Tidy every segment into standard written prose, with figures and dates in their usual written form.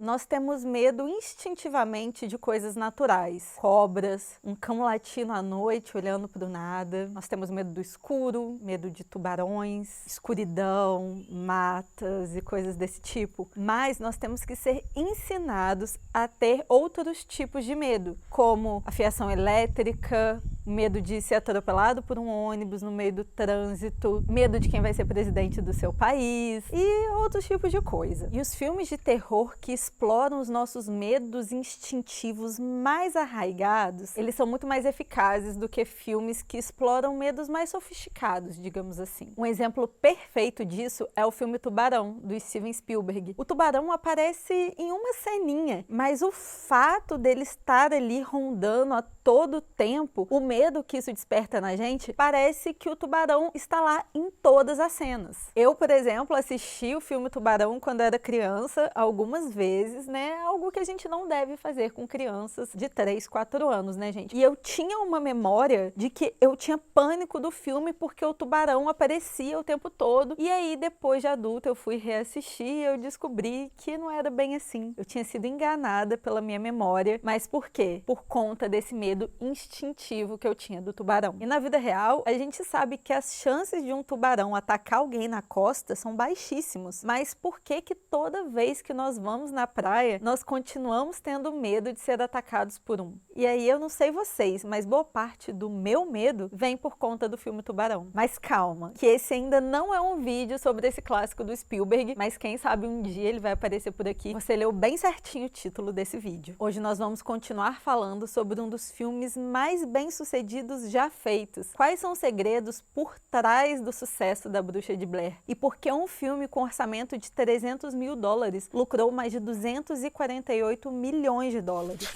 Nós temos medo instintivamente de coisas naturais. Cobras, um cão latino à noite olhando para o nada. Nós temos medo do escuro, medo de tubarões, escuridão, matas e coisas desse tipo. Mas nós temos que ser ensinados a ter outros tipos de medo, como a fiação elétrica, medo de ser atropelado por um ônibus no meio do trânsito, medo de quem vai ser presidente do seu país e outros tipos de coisa. E os filmes de terror que exploram os nossos medos instintivos mais arraigados, eles são muito mais eficazes do que filmes que exploram medos mais sofisticados, digamos assim. Um exemplo perfeito disso é o filme Tubarão, do Steven Spielberg. O tubarão aparece em uma ceninha, mas o fato dele estar ali rondando a todo tempo, o medo que isso desperta na gente, parece que o tubarão está lá em todas as cenas. Eu, por exemplo, assisti o filme Tubarão quando era criança, algumas vezes, né? Algo que a gente não deve fazer com crianças de 3, 4 anos, né, gente? E eu tinha uma memória de que eu tinha pânico do filme porque o tubarão aparecia o tempo todo. E aí, depois de adulta, eu fui reassistir e eu descobri que não era bem assim. Eu tinha sido enganada pela minha memória. Mas por quê? Por conta desse medo instintivo que eu tinha do tubarão. E na vida real, a gente sabe que as chances de um tubarão atacar alguém na costa são baixíssimos. Mas por que que toda vez que nós vamos na praia, nós continuamos tendo medo de ser atacados por um? E aí eu não sei vocês, mas boa parte do meu medo vem por conta do filme Tubarão. Mas calma, que esse ainda não é um vídeo sobre esse clássico do Spielberg, mas quem sabe um dia ele vai aparecer por aqui. Você leu bem certinho o título desse vídeo. Hoje nós vamos continuar falando sobre um dos filmes mais bem-sucedidos já feitos. Quais são os segredos por trás do sucesso da Bruxa de Blair? E por que um filme com orçamento de 300 mil dólares lucrou mais de 248 milhões de dólares?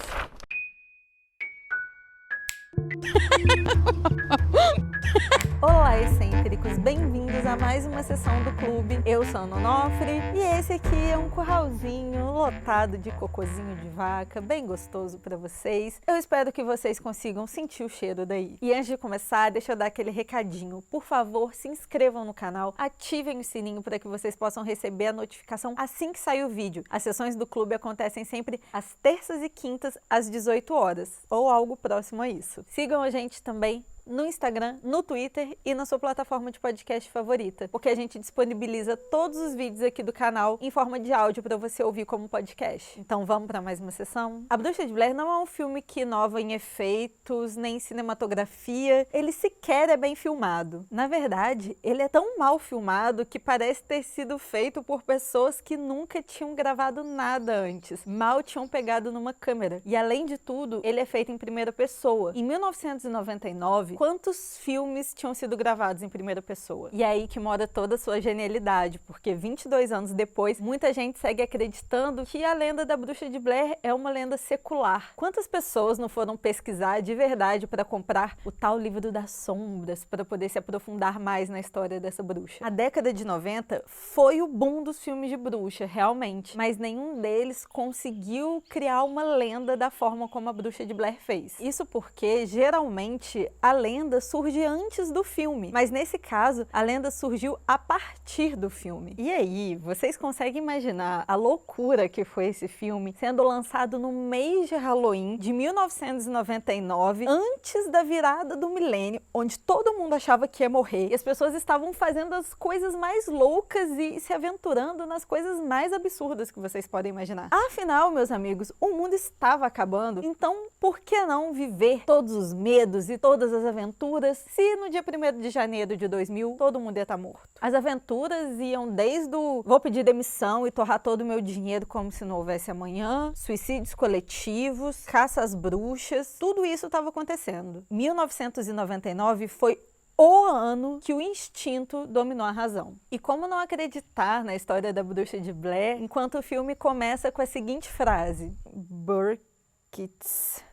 Olá, excêntricos! Bem-vindos a mais uma sessão do clube. Eu sou a Nonofre e esse aqui é um curralzinho lotado de cocôzinho de vaca, bem gostoso para vocês. Eu espero que vocês consigam sentir o cheiro daí. E antes de começar, deixa eu dar aquele recadinho. Por favor, se inscrevam no canal, ativem o sininho para que vocês possam receber a notificação assim que sair o vídeo. As sessões do clube acontecem sempre às terças e quintas, às 18 horas, ou algo próximo a isso. Sigam a gente também no Instagram, no Twitter e na sua plataforma de podcast favorita, porque a gente disponibiliza todos os vídeos aqui do canal em forma de áudio para você ouvir como podcast. Então vamos para mais uma sessão? A Bruxa de Blair não é um filme que inova em efeitos, nem em cinematografia, ele sequer é bem filmado. Na verdade, ele é tão mal filmado que parece ter sido feito por pessoas que nunca tinham gravado nada antes, mal tinham pegado numa câmera. E além de tudo, ele é feito em primeira pessoa. Em 1999, quantos filmes tinham sido gravados em primeira pessoa? E é aí que mora toda a sua genialidade, porque 22 anos depois, muita gente segue acreditando que a lenda da Bruxa de Blair é uma lenda secular. Quantas pessoas não foram pesquisar de verdade para comprar o tal livro das sombras, para poder se aprofundar mais na história dessa bruxa? A década de 90 foi o boom dos filmes de bruxa, realmente, mas nenhum deles conseguiu criar uma lenda da forma como a Bruxa de Blair fez. Isso porque, geralmente, a lenda surge antes do filme, mas nesse caso, a lenda surgiu a partir do filme. E aí, vocês conseguem imaginar a loucura que foi esse filme sendo lançado no mês de Halloween de 1999, antes da virada do milênio, onde todo mundo achava que ia morrer, e as pessoas estavam fazendo as coisas mais loucas e se aventurando nas coisas mais absurdas que vocês podem imaginar. Afinal, meus amigos, o mundo estava acabando, então por que não viver todos os medos e todas as aventuras se no dia 1º de janeiro de 2000 todo mundo ia estar morto? As aventuras iam desde o vou pedir demissão e torrar todo o meu dinheiro como se não houvesse amanhã, suicídios coletivos, caça às bruxas, tudo isso estava acontecendo. 1999 foi o ano que o instinto dominou a razão. E como não acreditar na história da Bruxa de Blair enquanto o filme começa com a seguinte frase: Burkittsville.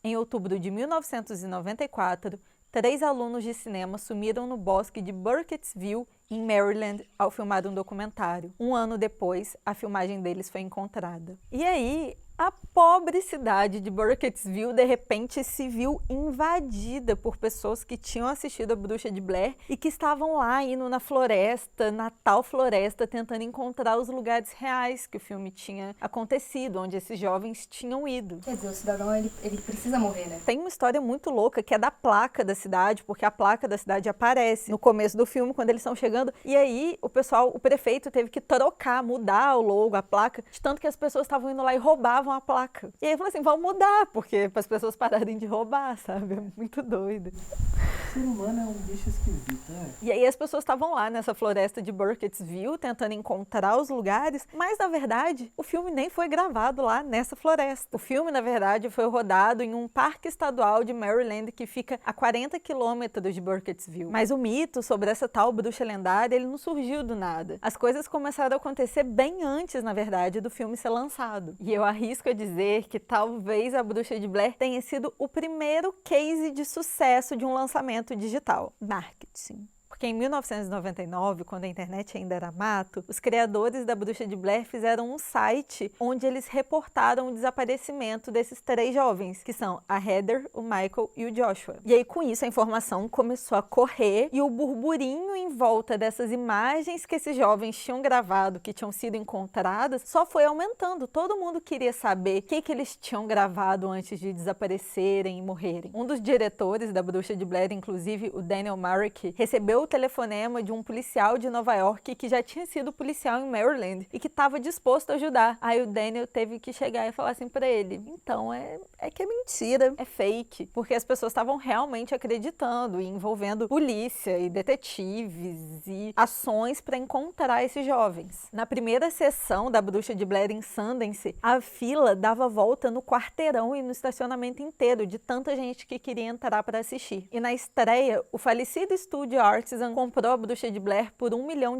Em outubro de 1994, 3 alunos de cinema sumiram no bosque de Burkittsville, em Maryland, ao filmar um documentário. Um ano depois, a filmagem deles foi encontrada. E aí, A pobre cidade de Burkittsville, de repente, se viu invadida por pessoas que tinham assistido a Bruxa de Blair e que estavam lá indo na floresta, na tal floresta, tentando encontrar os lugares reais que o filme tinha acontecido, onde esses jovens tinham ido. Quer dizer, o cidadão, ele precisa morrer, né? Tem uma história muito louca que é da placa da cidade, porque a placa da cidade aparece no começo do filme, quando eles estão chegando, e aí o prefeito teve que trocar, mudar o logo, a placa, de tanto que as pessoas estavam indo lá e roubavam a placa. E aí falou assim, vamos mudar, porque para as pessoas pararem de roubar, sabe? É muito doido. O ser humano é um bicho esquisito, né? E aí as pessoas estavam lá nessa floresta de Burkittsville, tentando encontrar os lugares, mas na verdade o filme nem foi gravado lá nessa floresta. O filme, na verdade, foi rodado em um parque estadual de Maryland que fica a 40 quilômetros de Burkittsville. Mas o mito sobre essa tal bruxa lendária, ele não surgiu do nada. As coisas começaram a acontecer bem antes, na verdade, do filme ser lançado. E eu arrisco a dizer que talvez a Bruxa de Blair tenha sido o primeiro case de sucesso de um lançamento digital. Marketing. Porque em 1999, quando a internet ainda era mato, os criadores da Bruxa de Blair fizeram um site onde eles reportaram o desaparecimento desses 3 jovens, que são a Heather, o Michael e o Joshua. E aí, com isso, a informação começou a correr e o burburinho em volta dessas imagens que esses jovens tinham gravado, que tinham sido encontradas, só foi aumentando. Todo mundo queria saber o que eles tinham gravado antes de desaparecerem e morrerem. Um dos diretores da Bruxa de Blair, inclusive, o Daniel Myrick, recebeu o telefonema de um policial de Nova York que já tinha sido policial em Maryland e que estava disposto a ajudar. Aí o Daniel teve que chegar e falar assim pra ele, então é que é mentira, é fake, porque as pessoas estavam realmente acreditando e envolvendo polícia e detetives e ações para encontrar esses jovens. Na primeira sessão da Bruxa de Blair em Sundance, a fila dava volta no quarteirão e no estacionamento inteiro de tanta gente que queria entrar para assistir. E na estreia, o falecido estúdio Artisan comprou a Bruxa de Blair por $1 milhão.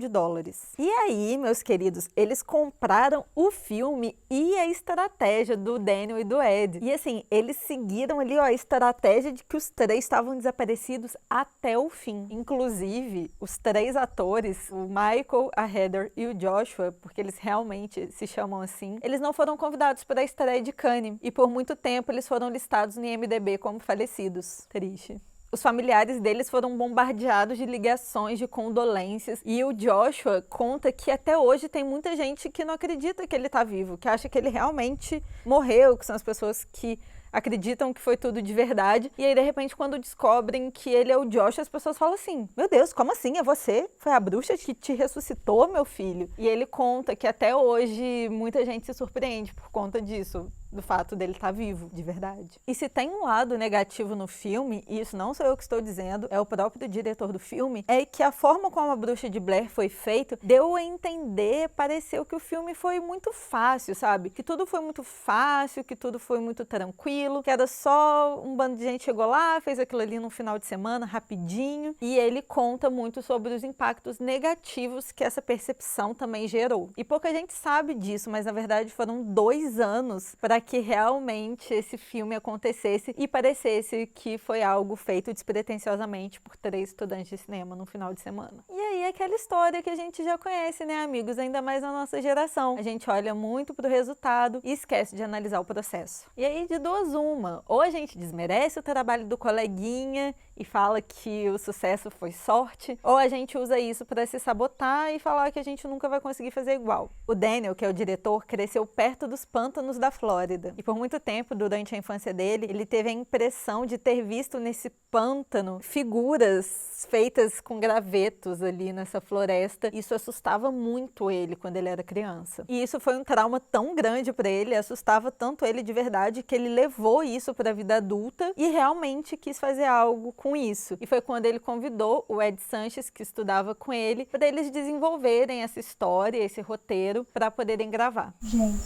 E aí, meus queridos, eles compraram o filme e a estratégia do Daniel e do Ed. E assim, eles seguiram ali a estratégia de que os 3 estavam desaparecidos até o fim. Inclusive, os 3 atores, o Michael, a Heather e o Joshua, porque eles realmente se chamam assim, eles não foram convidados para a estreia de Cannes. E por muito tempo eles foram listados no IMDb como falecidos. Triste. Os familiares deles foram bombardeados de ligações, de condolências. E o Joshua conta que até hoje tem muita gente que não acredita que ele tá vivo, que acha que ele realmente morreu, que são as pessoas que acreditam que foi tudo de verdade. E aí, de repente, quando descobrem que ele é o Joshua, as pessoas falam assim, meu Deus, como assim? É você? Foi a bruxa que te ressuscitou, meu filho? E ele conta que até hoje muita gente se surpreende por conta disso, do fato dele estar vivo, de verdade. E se tem um lado negativo no filme, e isso não sou eu que estou dizendo, é o próprio diretor do filme, é que a forma como a Bruxa de Blair foi feita, deu a entender, pareceu que o filme foi muito fácil, sabe? Que tudo foi muito fácil, que tudo foi muito tranquilo, que era só um bando de gente chegou lá, fez aquilo ali num final de semana, rapidinho, e ele conta muito sobre os impactos negativos que essa percepção também gerou. E pouca gente sabe disso, mas na verdade foram 2 anos para que realmente esse filme acontecesse e parecesse que foi algo feito despretensiosamente por 3 estudantes de cinema no final de semana. E aí é aquela história que a gente já conhece, né, amigos? Ainda mais na nossa geração. A gente olha muito pro resultado e esquece de analisar o processo. E aí, de 2 uma, ou a gente desmerece o trabalho do coleguinha e fala que o sucesso foi sorte, ou a gente usa isso para se sabotar e falar que a gente nunca vai conseguir fazer igual. O Daniel, que é o diretor, cresceu perto dos pântanos da Flórida. E por muito tempo, durante a infância dele, ele teve a impressão de ter visto nesse pântano figuras feitas com gravetos ali nessa floresta. Isso assustava muito ele quando ele era criança. E isso foi um trauma tão grande para ele, assustava tanto ele de verdade, que ele levou isso para a vida adulta e realmente quis fazer algo com isso. E foi quando ele convidou o Ed Sanches, que estudava com ele, para eles desenvolverem essa história, esse roteiro, para poderem gravar. Gente,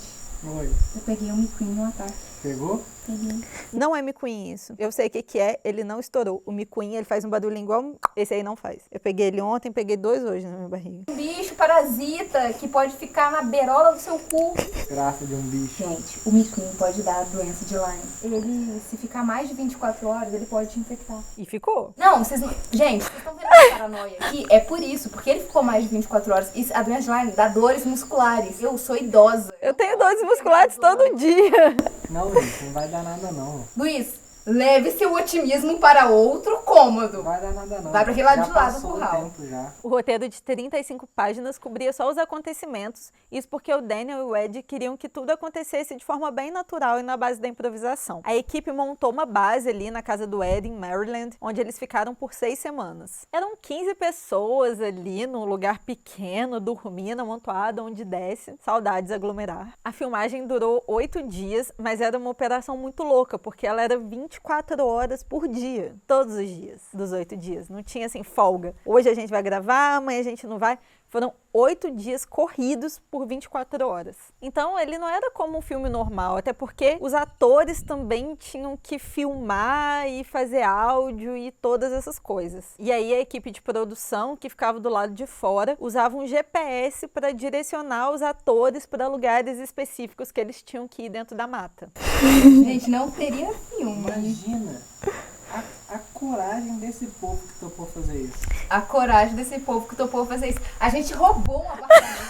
Oi. eu peguei um McQueen no ataque. Pegou? Peguei. Não é McQueen isso. Eu sei o que é, ele não estourou. O McQueen, ele faz um barulho igual, esse aí não faz. Eu peguei ele ontem, peguei 2 hoje na minha barriga. Um bicho parasita que pode ficar na beirola do seu cu. Graça de um bicho. Gente, o McQueen pode dar doença de Lyme. Ele, se ficar mais de 24 horas, ele pode te infectar. E ficou. Não, vocês não... Gente, vocês estão vendo a paranoia aqui? É por isso, porque ele ficou mais de 24 horas. E a doença de Lyme dá dores musculares. Eu sou idosa. Eu tenho dores musculares todo dia. Não, gente, não vai dar nada não. Luiz, leve seu otimismo para outro cômodo. Não vai dar nada não. Vai pra aquele lado Já de lá do passou o curral. tempo já. O roteiro de 35 páginas cobria só os acontecimentos, isso porque o Daniel e o Ed queriam que tudo acontecesse de forma bem natural e na base da improvisação. A equipe montou uma base ali na casa do Ed, em Maryland, onde eles ficaram por 6 semanas. Eram 15 pessoas ali num lugar pequeno, dormindo, amontoado, onde desce. Saudades aglomerar. A filmagem durou 8 dias, mas era uma operação muito louca, porque ela era 24 horas por dia, todos os dias dos 8 dias. Não tinha assim folga. Hoje a gente vai gravar, amanhã a gente não vai. Foram 8 dias corridos por 24 horas. Então ele não era como um filme normal, até porque os atores também tinham que filmar e fazer áudio e todas essas coisas. E aí a equipe de produção, que ficava do lado de fora, usava um GPS para direcionar os atores para lugares específicos que eles tinham que ir dentro da mata. Gente, não teria filme. Imagina a coragem desse povo que topou fazer isso. A coragem desse povo que topou fazer isso. A gente roubou um apartamento.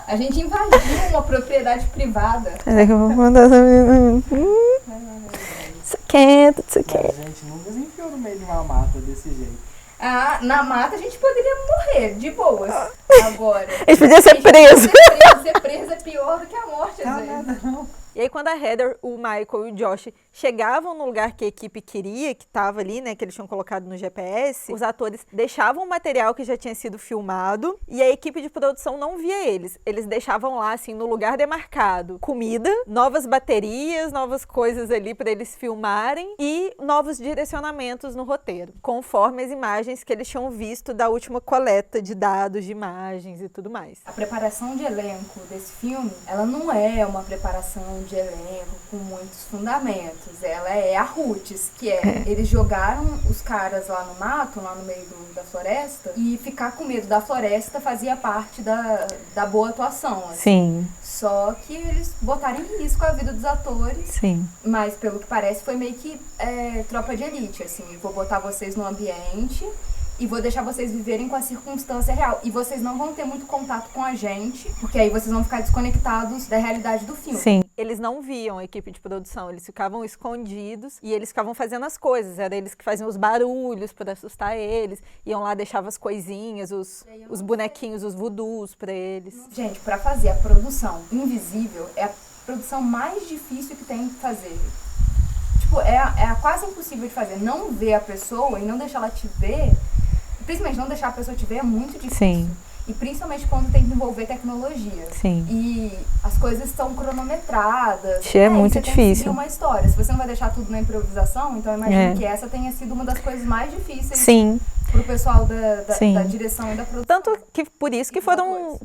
A gente invadiu uma propriedade privada. Peraí que eu vou mandar essa menina. Isso quente, isso Mas a gente nunca se enfiou no meio de uma mata desse jeito. Ah, na mata a gente poderia morrer, de boas. Agora. A gente podia ser preso. Ser preso é pior do que a morte, às Não, vezes. nada não. E aí quando a Heather, o Michael e o Josh chegavam no lugar que a equipe queria, que estava ali, né, que eles tinham colocado no GPS, os atores deixavam o material que já tinha sido filmado e a equipe de produção não via eles. Eles deixavam lá, assim, no lugar demarcado, comida, novas baterias, novas coisas ali para eles filmarem e novos direcionamentos no roteiro, conforme as imagens que eles tinham visto da última coleta de dados, de imagens e tudo mais. A preparação de elenco desse filme, ela não é uma preparação de elenco com muitos fundamentos. Ela é a roots, que é eles jogaram os caras lá no mato, lá no meio da floresta, e ficar com medo da floresta fazia parte da boa atuação. Assim. Sim, Só que eles botaram em risco a vida dos atores, sim. mas pelo que parece foi meio que tropa de elite, assim. Vou botar vocês no ambiente e vou deixar vocês viverem com a circunstância real. E vocês não vão ter muito contato com a gente, porque aí vocês vão ficar desconectados da realidade do filme. Sim. Eles não viam a equipe de produção, eles ficavam escondidos e eles ficavam fazendo as coisas. Era eles que faziam os barulhos para assustar eles, iam lá, deixavam as coisinhas, os bonequinhos, os voodoos para eles. Gente, pra fazer a produção invisível, é a produção mais difícil que tem que fazer. Tipo, é quase impossível de fazer. Não ver a pessoa e não deixar ela te ver, principalmente não deixar a pessoa te ver, é muito difícil. Sim. E principalmente quando tem que envolver tecnologia. Sim. E as coisas são cronometradas. É muito você tem que difícil. seguir uma história. Se você não vai deixar tudo na improvisação, então eu imagino que essa tenha sido uma das coisas mais difíceis Sim. pro pessoal Sim. da direção e da produção. Tanto que por isso que foram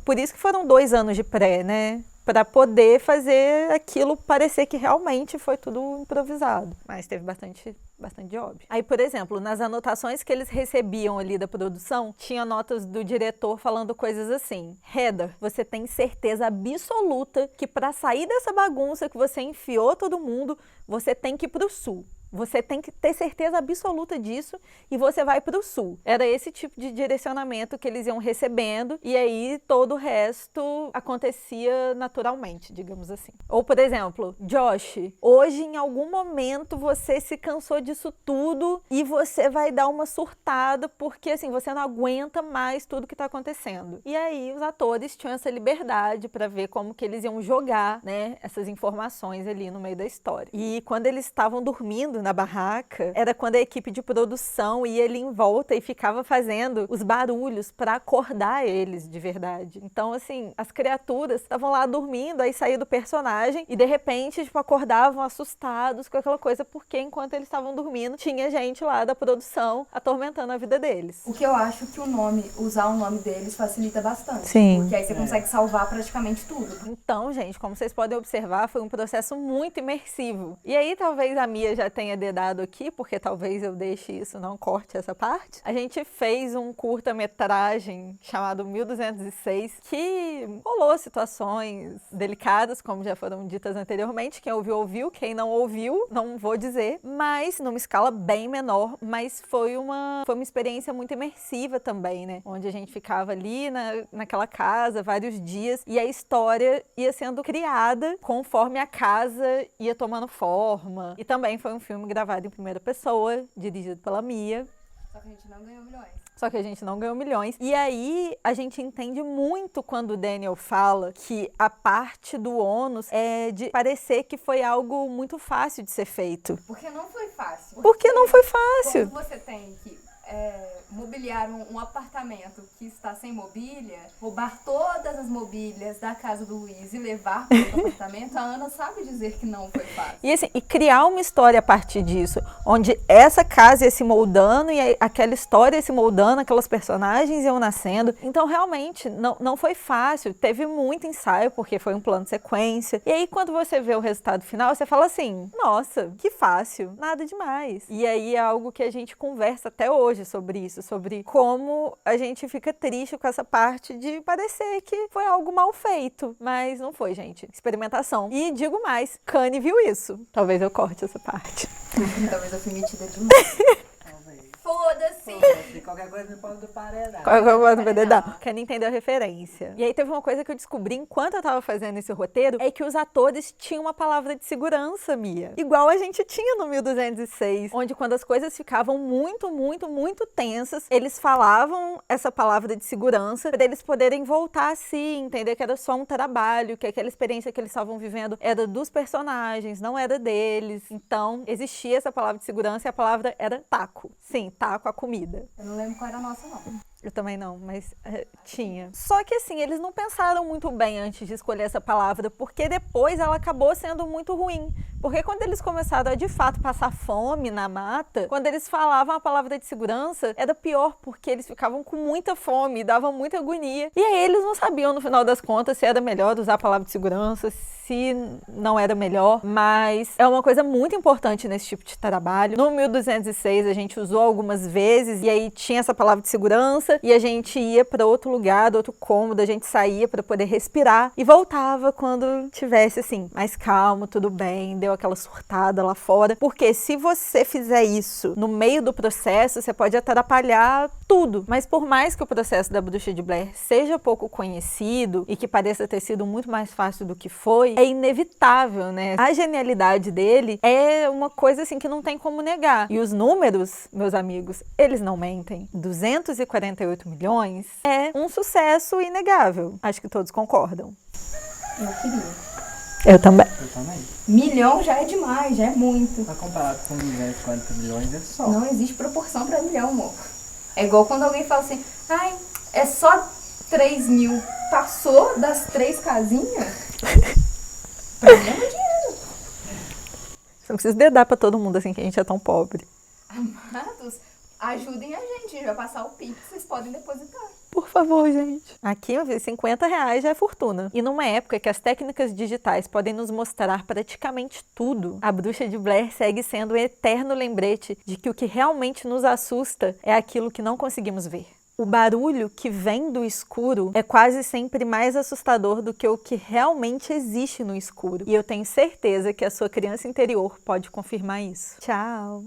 2 anos de pré, né? Para poder fazer aquilo parecer que realmente foi tudo improvisado. Mas teve bastante job. Aí, por exemplo, nas anotações que eles recebiam ali da produção, tinha notas do diretor falando coisas assim: Heather, você tem certeza absoluta que para sair dessa bagunça que você enfiou todo mundo, você tem que ir pro sul. Você tem que ter certeza absoluta disso e você vai para o sul. Era esse tipo de direcionamento que eles iam recebendo e aí todo o resto acontecia naturalmente, digamos assim. Ou, por exemplo, Josh, hoje em algum momento você se cansou disso tudo e você vai dar uma surtada porque assim, você não aguenta mais tudo que está acontecendo. E aí os atores tinham essa liberdade para ver como que eles iam jogar, né, essas informações ali no meio da história. E quando eles estavam dormindo na barraca, era quando a equipe de produção ia ali em volta e ficava fazendo os barulhos para acordar eles de verdade. Então, assim, as criaturas estavam lá dormindo, aí saía do personagem e de repente, tipo, acordavam assustados com aquela coisa, porque enquanto eles estavam dormindo, tinha gente lá da produção atormentando a vida deles. O que eu acho que usar o nome deles facilita bastante. Sim. Porque aí você consegue salvar praticamente tudo. Então, gente, como vocês podem observar, foi um processo muito imersivo. E aí, talvez a Mia já tenha tenha dedado aqui, porque talvez eu deixe isso, não corte essa parte. A gente fez um curta-metragem chamado 1206, que rolou situações delicadas, como já foram ditas anteriormente. Quem ouviu, ouviu. Quem não ouviu, não vou dizer. Mas numa escala bem menor, mas foi uma experiência muito imersiva também, né? Onde a gente ficava ali naquela casa vários dias e a história ia sendo criada conforme a casa ia tomando forma. E também foi um filme gravado em primeira pessoa, dirigido pela Mia. Só que a gente não ganhou milhões. Só que a gente não ganhou milhões. E aí a gente entende muito quando o Daniel fala que a parte do ônus é de parecer que foi algo muito fácil de ser feito. Porque não foi fácil. Porque não foi fácil. Quando você tem que mobiliar um apartamento que está sem mobília, roubar todas as mobílias da casa do Luiz e levar para o apartamento, a Ana sabe dizer que não foi fácil. E assim, e criar uma história a partir disso, onde essa casa ia se moldando e aquela história ia se moldando, aquelas personagens iam nascendo. Então, realmente, não foi fácil. Teve muito ensaio, porque foi um plano de sequência. E aí, quando você vê o resultado final, você fala assim, nossa, que fácil, nada demais. E aí é algo que a gente conversa até hoje sobre isso, sobre como a gente fica triste com essa parte de parecer que foi algo mal feito. Mas não foi, gente. Experimentação. E digo mais, Kanye viu isso. Talvez eu corte essa parte. Talvez eu fui metida demais. Foda-se! Qualquer coisa me põe do paredão. Kanye entendeu a referência. E aí teve uma coisa que eu descobri enquanto eu tava fazendo esse roteiro, é que os atores tinham uma palavra de segurança, Mia. Igual a gente tinha no 1206, onde quando as coisas ficavam muito, muito, muito tensas, eles falavam essa palavra de segurança para eles poderem voltar a si, entender que era só um trabalho, que aquela experiência que eles estavam vivendo era dos personagens, não era deles. Então, existia essa palavra de segurança e a palavra era taco. Sim, taco a comida. Eu não lembro qual era a nossa, não. Eu também não, mas tinha. Só que assim, eles não pensaram muito bem antes de escolher essa palavra, porque depois ela acabou sendo muito ruim. Porque quando eles começaram a, de fato, passar fome na mata, quando eles falavam a palavra de segurança, era pior, porque eles ficavam com muita fome, davam muita agonia. E aí eles não sabiam, no final das contas, se era melhor usar a palavra de segurança, se não era melhor. Mas é uma coisa muito importante nesse tipo de trabalho. No 1206, a gente usou algumas vezes, e aí tinha essa palavra de segurança, e a gente ia para outro lugar, outro cômodo, a gente saía para poder respirar, e voltava quando tivesse, assim, mais calmo, tudo bem, deu aquela surtada lá fora. Porque se você fizer isso no meio do processo, você pode atrapalhar tudo. Mas por mais que o processo da Bruxa de Blair seja pouco conhecido e que pareça ter sido muito mais fácil do que foi, é inevitável, né? A genialidade dele é uma coisa assim que não tem como negar. E os números, meus amigos, eles não mentem. 248 milhões é um sucesso inegável. Acho que todos concordam. Eu queria. Eu também. Eu também. Milhão já é demais, já é muito. Mas comparado com 240 milhões é só. Não existe proporção pra milhão, amor. É igual quando alguém fala assim, ai, é só 3 mil. Passou das 3 casinhas? Pra mim é muito dinheiro. Você não precisa dedar pra todo mundo assim que a gente é tão pobre. Amados, ajudem a gente vai passar o Pix, vocês podem depositar. Por favor, gente. Aqui, eu vi, R$50 já é fortuna. E numa época que as técnicas digitais podem nos mostrar praticamente tudo, a Bruxa de Blair segue sendo um eterno lembrete de que o que realmente nos assusta é aquilo que não conseguimos ver. O barulho que vem do escuro é quase sempre mais assustador do que o que realmente existe no escuro. E eu tenho certeza que a sua criança interior pode confirmar isso. Tchau!